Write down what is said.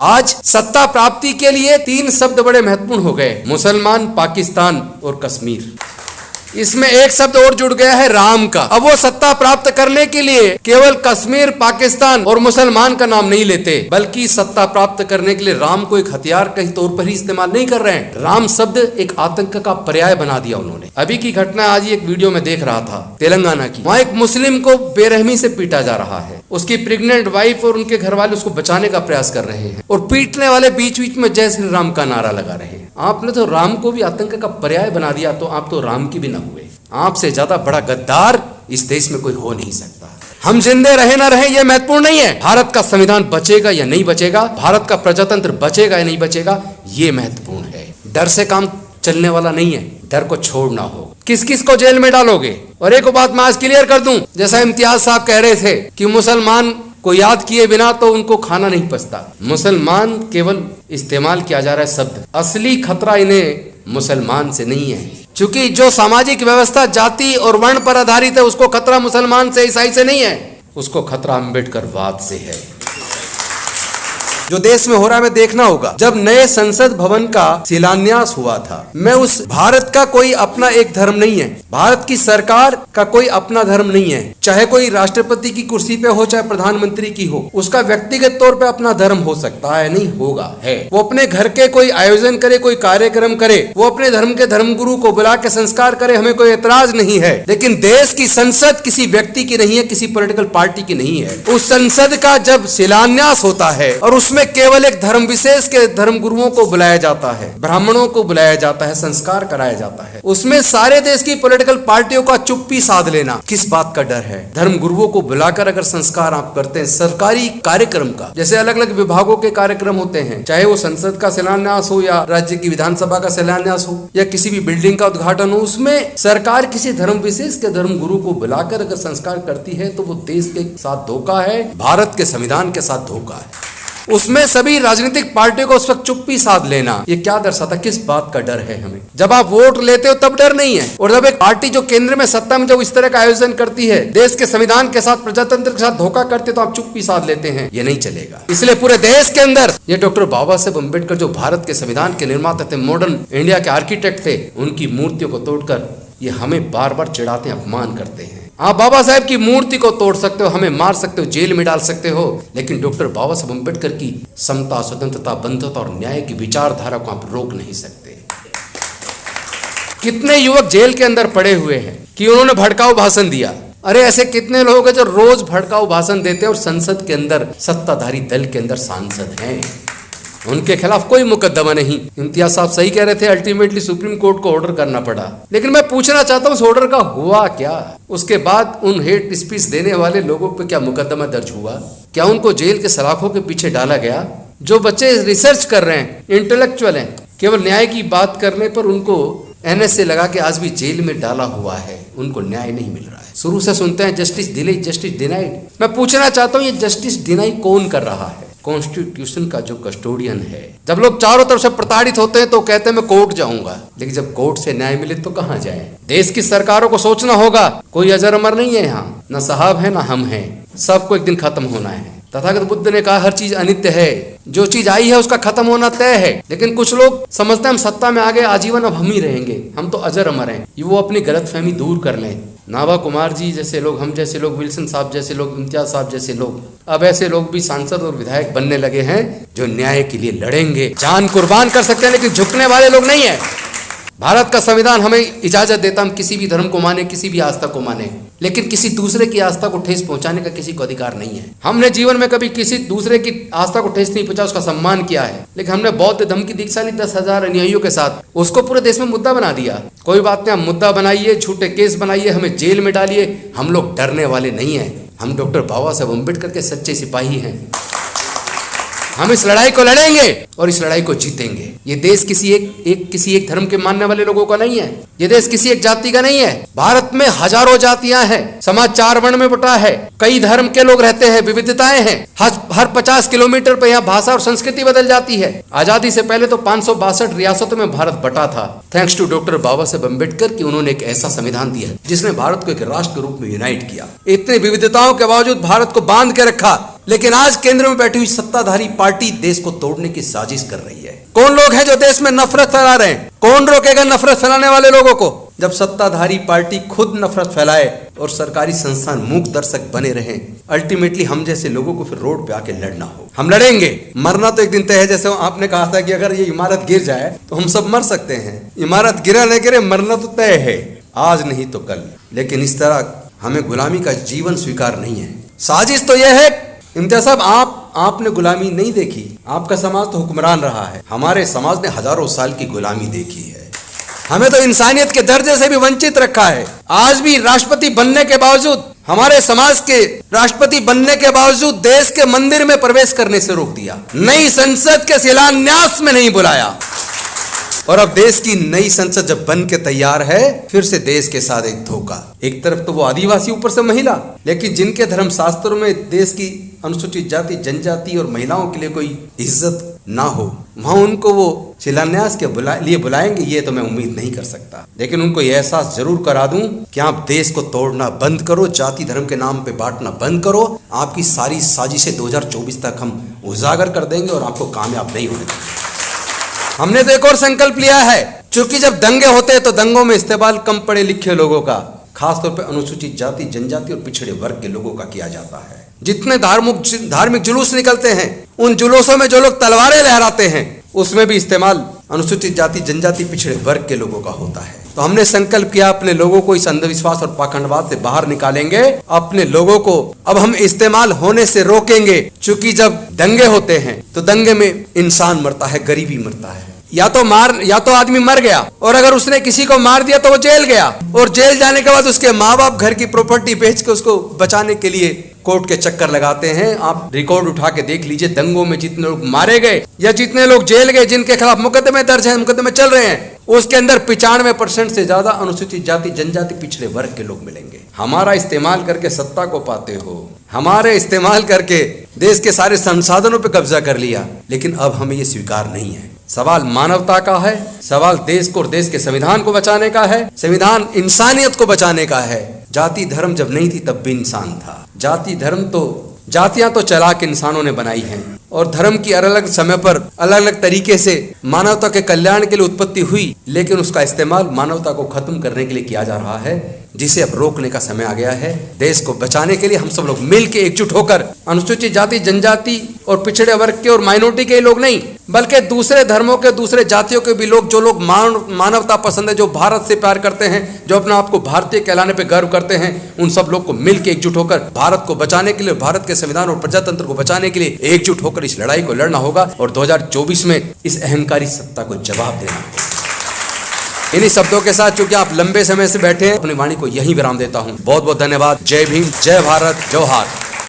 आज सत्ता प्राप्ति के लिए 3 शब्द बड़े महत्वपूर्ण हो गए, मुसलमान, पाकिस्तान और कश्मीर। इसमें एक शब्द और जुड़ गया है, राम का। अब वो सत्ता प्राप्त करने के लिए केवल कश्मीर, पाकिस्तान और मुसलमान का नाम नहीं लेते, बल्कि सत्ता प्राप्त करने के लिए राम को एक हथियार के तौर पर ही इस्तेमाल नहीं कर रहे हैं। राम शब्द एक आतंक का पर्याय बना दिया उन्होंने। अभी की घटना आज एक वीडियो में देख रहा था, तेलंगाना की। वहाँ एक मुस्लिम को बेरहमी से पीटा जा रहा है। उसकी प्रेग्नेंट वाइफ और उनके घर वाले उसको बचाने का प्रयास कर रहे हैं और पीटने वाले बीच बीच में जय श्री राम का नारा लगा रहे हैं। आपने तो राम को भी आतंक का पर्याय बना दिया, तो आप तो राम की भी न हुए। आपसे ज्यादा बड़ा गद्दार इस देश में कोई हो नहीं सकता। हम जिंदे रहे ना रहे ये महत्वपूर्ण नहीं है, भारत का संविधान बचेगा या नहीं बचेगा, भारत का प्रजातंत्र बचेगा या नहीं बचेगा, ये महत्वपूर्ण है। डर से काम चलने वाला नहीं है, डर को छोड़ना होगा। किस किस को जेल में डालोगे? और एक बात मैं आज क्लियर कर दूं, जैसा इम्तियाज साहब कह रहे थे कि मुसलमान को याद किए बिना तो उनको खाना नहीं पचता। मुसलमान केवल इस्तेमाल किया जा रहा है शब्द, असली खतरा इन्हें मुसलमान से नहीं है। क्योंकि जो सामाजिक व्यवस्था जाति और वर्ण पर आधारित है, उसको खतरा मुसलमान से, ईसाई से नहीं है, उसको खतरा अम्बेडकरवाद से है। जो देश में हो रहा है, हमें देखना होगा। जब नए संसद भवन का शिलान्यास हुआ था, मैं उस भारत का कोई अपना एक धर्म नहीं है, भारत की सरकार का कोई अपना धर्म नहीं है। चाहे कोई राष्ट्रपति की कुर्सी पे हो, चाहे प्रधानमंत्री की हो, उसका व्यक्तिगत तौर पे अपना धर्म हो सकता है, नहीं होगा, है। वो अपने घर के कोई आयोजन करे, कोई कार्यक्रम करे, वो अपने धर्म के धर्मगुरु को बुला के संस्कार करे, हमें कोई एतराज नहीं है। लेकिन देश की संसद किसी व्यक्ति की नहीं है, किसी पॉलिटिकल पार्टी की नहीं है। उस संसद का जब शिलान्यास होता है और उसमें केवल एक धर्म विशेष के धर्म गुरुओं को बुलाया जाता है, ब्राह्मणों को बुलाया जाता है, संस्कार कराया जाता है, उसमें सारे देश की पॉलिटिकल पार्टियों का चुप्पी साध लेना किस बात का डर है? धर्म गुरुओं को बुलाकर अगर संस्कार आप करते हैं सरकारी कार्यक्रम का, जैसे अलग अलग विभागों के कार्यक्रम होते हैं, चाहे वो संसद का शिलान्यास हो या राज्य की विधानसभा का शिलान्यास हो या किसी भी बिल्डिंग का उद्घाटन हो, उसमें सरकार किसी धर्म विशेष के धर्म गुरु को बुलाकर अगर संस्कार करती है तो वो देश के साथ धोखा है, भारत के संविधान के साथ धोखा है। उसमें सभी राजनीतिक पार्टियों को उस वक्त चुप्पी साध लेना, ये क्या दर्शाता, किस बात का डर है हमें? जब आप वोट लेते हो तब डर नहीं है, और जब एक पार्टी जो केंद्र में सत्ता में जब इस तरह का आयोजन करती है, देश के संविधान के साथ, प्रजातंत्र के साथ धोखा करते, तो आप चुप्पी साध लेते हैं, ये नहीं चलेगा। इसलिए पूरे देश के अंदर ये डॉक्टर बाबा साहेब अम्बेडकर जो भारत के संविधान के निर्माता थे, मॉडर्न इंडिया के आर्किटेक्ट थे, उनकी मूर्तियों को तोड़कर ये हमें बार बार चिढ़ाते हैं, अपमान करते हैं। आप बाबा साहेब की मूर्ति को तोड़ सकते हो, हमें मार सकते हो, जेल में डाल सकते हो, लेकिन डॉक्टर बाबा साहेब अम्बेडकर की समता, स्वतंत्रता, बंधुता और न्याय की विचारधारा को आप रोक नहीं सकते। कितने युवक जेल के अंदर पड़े हुए हैं कि उन्होंने भड़काऊ भाषण दिया। अरे ऐसे कितने लोग हैं जो रोज भड़काऊ भाषण देते हैं और संसद के अंदर, सत्ताधारी दल के अंदर सांसद हैं, उनके खिलाफ कोई मुकदमा नहीं। इम्तियाज साहब सही कह रहे थे, अल्टीमेटली सुप्रीम कोर्ट को ऑर्डर करना पड़ा। लेकिन मैं पूछना चाहता हूँ, उस ऑर्डर का हुआ क्या? उसके बाद उन हेट स्पीच देने वाले लोगों पे क्या मुकदमा दर्ज हुआ? क्या उनको जेल के सलाखों के पीछे डाला गया? जो बच्चे रिसर्च कर रहे हैं, इंटेलेक्चुअल हैं, केवल न्याय की बात करने पर उनको NSA लगा के आज भी जेल में डाला हुआ है, उनको न्याय नहीं मिल रहा है। शुरू से सुनते हैं जस्टिस डिले, जस्टिस डिनाइड। मैं पूछना चाहता हूँ, ये जस्टिस डिनाई कौन कर रहा है? कॉन्स्टिट्यूशन का जो कस्टोडियन है। जब लोग चारों तरफ से प्रताड़ित होते हैं तो कहते हैं मैं कोर्ट जाऊंगा, लेकिन जब कोर्ट से न्याय मिले तो कहां जाए? देश की सरकारों को सोचना होगा, कोई अजर अमर नहीं है यहाँ, न साहब है न हम हैं, सबको एक दिन खत्म होना है। तथागत बुद्ध ने कहा हर चीज अनित्य है, जो चीज आई है उसका खत्म होना तय है। लेकिन कुछ लोग समझते हैं हम सत्ता में आ गए, आजीवन अब हम ही रहेंगे, हम तो अजर अमर हैं। ये वो अपनी गलतफहमी दूर कर लें। नाभा कुमार जी जैसे लोग, हम जैसे लोग, विल्सन साहब जैसे लोग, इम्तियाज साहब जैसे लोग, अब ऐसे लोग भी सांसद और विधायक बनने लगे हैं जो न्याय के लिए लड़ेंगे, जान कुर्बान कर सकते हैं, लेकिन झुकने वाले लोग नहीं है। भारत का संविधान हमें इजाजत देता हम किसी भी धर्म को माने, किसी भी आस्था को माने, लेकिन किसी दूसरे की आस्था को ठेस पहुंचाने का किसी को अधिकार नहीं है। हमने जीवन में कभी किसी दूसरे की आस्था को ठेस नहीं पहुंचा, उसका सम्मान किया है। लेकिन हमने बौद्ध धर्म की दीक्षा ली 10,000 अनुयायियों के साथ, उसको पूरे देश में मुद्दा बना दिया। कोई बात नहीं, हम मुद्दा बनाइए, झूठे केस बनाइए, हमें जेल में डालिए, हम लोग डरने वाले नहीं है। हम डॉक्टर बाबा साहेब अम्बेडकर के सच्चे सिपाही हैं। हम इस लड़ाई को लड़ेंगे और इस लड़ाई को जीतेंगे। ये देश किसी एक धर्म के मानने वाले लोगों का नहीं है, ये देश किसी एक जाति का नहीं है। भारत में हजारों जातियां हैं, समाज 4 वर्ण में बटा है, कई धर्म के लोग रहते हैं, विविधताएं हैं। हर 50 किलोमीटर पर यहाँ भाषा और संस्कृति बदल जाती है। आजादी से पहले तो 562 रियासतों में भारत बटा था। Thanks to doctor Baba Saheb Ambedkar कि उन्होंने एक ऐसा संविधान दिया जिसने भारत को एक राष्ट्र के रूप में यूनाइट किया। इतनी विविधताओं के बावजूद भारत को बांध के रखा लेकिन आज केंद्र में बैठी हुई सत्ताधारी पार्टी देश को तोड़ने की साजिश कर रही है। कौन लोग हैं जो देश में नफरत फैला रहे हैं? कौन रोकेगा नफरत फैलाने वाले लोगों को? जब सत्ताधारी पार्टी खुद नफरत फैलाए और सरकारी संस्थान मूक दर्शक बने रहें, अल्टीमेटली हम जैसे लोगों को फिर रोड पे आके लड़ना हो। हम लड़ेंगे, मरना तो एक दिन तय है। जैसे आपने कहा था कि अगर ये इमारत गिर जाए तो हम सब मर सकते हैं। इमारत गिरा नहीं गिरे, मरना तो तय है, आज नहीं तो कल। लेकिन इस तरह हमें गुलामी का जीवन स्वीकार नहीं है। साजिश तो यह है, इम्तियाज साहब आपने गुलामी नहीं देखी, आपका समाज तो हुक्मरान रहा है। हमारे समाज ने हजारों साल की गुलामी देखी है। हमें तो इंसानियत के दर्जे से भी वंचित रखा है। आज भी राष्ट्रपति बनने के बावजूद, हमारे समाज के राष्ट्रपति बनने के बावजूद देश के मंदिर में प्रवेश करने से रोक दिया, नई संसद के शिलान्यास में नहीं बुलाया। और अब देश की नई संसद जब बन के तैयार है, फिर से देश के साथ एक धोखा। एक तरफ तो वो आदिवासी, ऊपर से महिला, लेकिन जिनके धर्म शास्त्रों में देश की अनुसूचित जाति, जनजाति और महिलाओं के लिए कोई इज्जत ना हो, वहां उनको वो शिलान्यास के लिए बुलाएंगे, ये तो मैं उम्मीद नहीं कर सकता। लेकिन उनको ये एहसास जरूर करा दूं कि आप देश को तोड़ना बंद करो, जाति धर्म के नाम पे बांटना बंद करो। आपकी सारी साजिशें 2024 तक हम उजागर कर देंगे और आपको कामयाब नहीं होने देंगे। हमने तो एक और संकल्प लिया है, क्योंकि जब दंगे होते हैं तो दंगों में इस्तेमाल कम पढ़े लिखे लोगों का, खासतौर पर अनुसूचित जाति, जनजाति और पिछड़े वर्ग के लोगों का किया जाता है। जितने धार्मिक जुलूस निकलते हैं, उन जुलूसों में जो लोग तलवारें लहराते हैं, उसमें भी इस्तेमाल अनुसूचित जाति, जनजाति, पिछड़े वर्ग के लोगों का होता है। तो हमने संकल्प किया, अपने लोगों को इस अंधविश्वास और पाखंडवाद से बाहर निकालेंगे। अपने लोगों को अब हम इस्तेमाल होने से रोकेंगे, क्योंकि जब दंगे होते हैं तो दंगे में इंसान मरता है, गरीबी मरता है। या तो आदमी मर गया, और अगर उसने किसी को मार दिया तो वो जेल गया, और जेल जाने के बाद उसके माँ बाप घर की प्रॉपर्टी बेच के उसको बचाने के लिए कोर्ट के चक्कर लगाते हैं। आप रिकॉर्ड उठा के देख लीजिए, दंगों में जितने लोग मारे गए या जितने लोग जेल गए, जिनके खिलाफ मुकदमे दर्ज हैं, मुकदमे चल रहे हैं, उसके अंदर 95% से ज्यादा अनुसूचित जाति, जनजाति, पिछड़े वर्ग के लोग मिलेंगे। हमारा इस्तेमाल करके सत्ता को पाते हो, हमारे इस्तेमाल करके देश के सारे संसाधनों पे कब्जा कर लिया, लेकिन अब हमें ये स्वीकार नहीं है। सवाल मानवता का है, सवाल देश को और देश के संविधान को बचाने का है। संविधान इंसानियत को बचाने का है। जाति धर्म जब नहीं थी तब भी इंसान था। जातियां तो चालाक इंसानों ने बनाई हैं, और धर्म की अलग अलग समय पर अलग अलग तरीके से मानवता के कल्याण के लिए उत्पत्ति हुई, लेकिन उसका इस्तेमाल मानवता को खत्म करने के लिए किया जा रहा है, जिसे अब रोकने का समय आ गया है। देश को बचाने के लिए हम सब लोग मिलकर एकजुट होकर, अनुसूचित जाति, जनजाति और पिछड़े वर्ग के और माइनॉरिटी के लोग नहीं, बल्कि दूसरे धर्मों के, दूसरे जातियों के भी लोग, जो लोग मानवता पसंद है, जो भारत से प्यार करते हैं, जो अपने आप को भारतीय कहलाने पे गर्व करते हैं, उन सब लोग को मिलकर एकजुट होकर भारत को बचाने के लिए, भारत के संविधान और प्रजातंत्र को बचाने के लिए एकजुट होकर इस लड़ाई को लड़ना होगा, और 2024 में इस अहंकारी सत्ता को जवाब देना होगा। इन्हीं शब्दों के साथ, चूंकि आप लंबे समय से बैठे हैं, अपनी वाणी को यहीं विराम देता हूं। बहुत बहुत धन्यवाद। जय भीम, जय भारत, जोहार।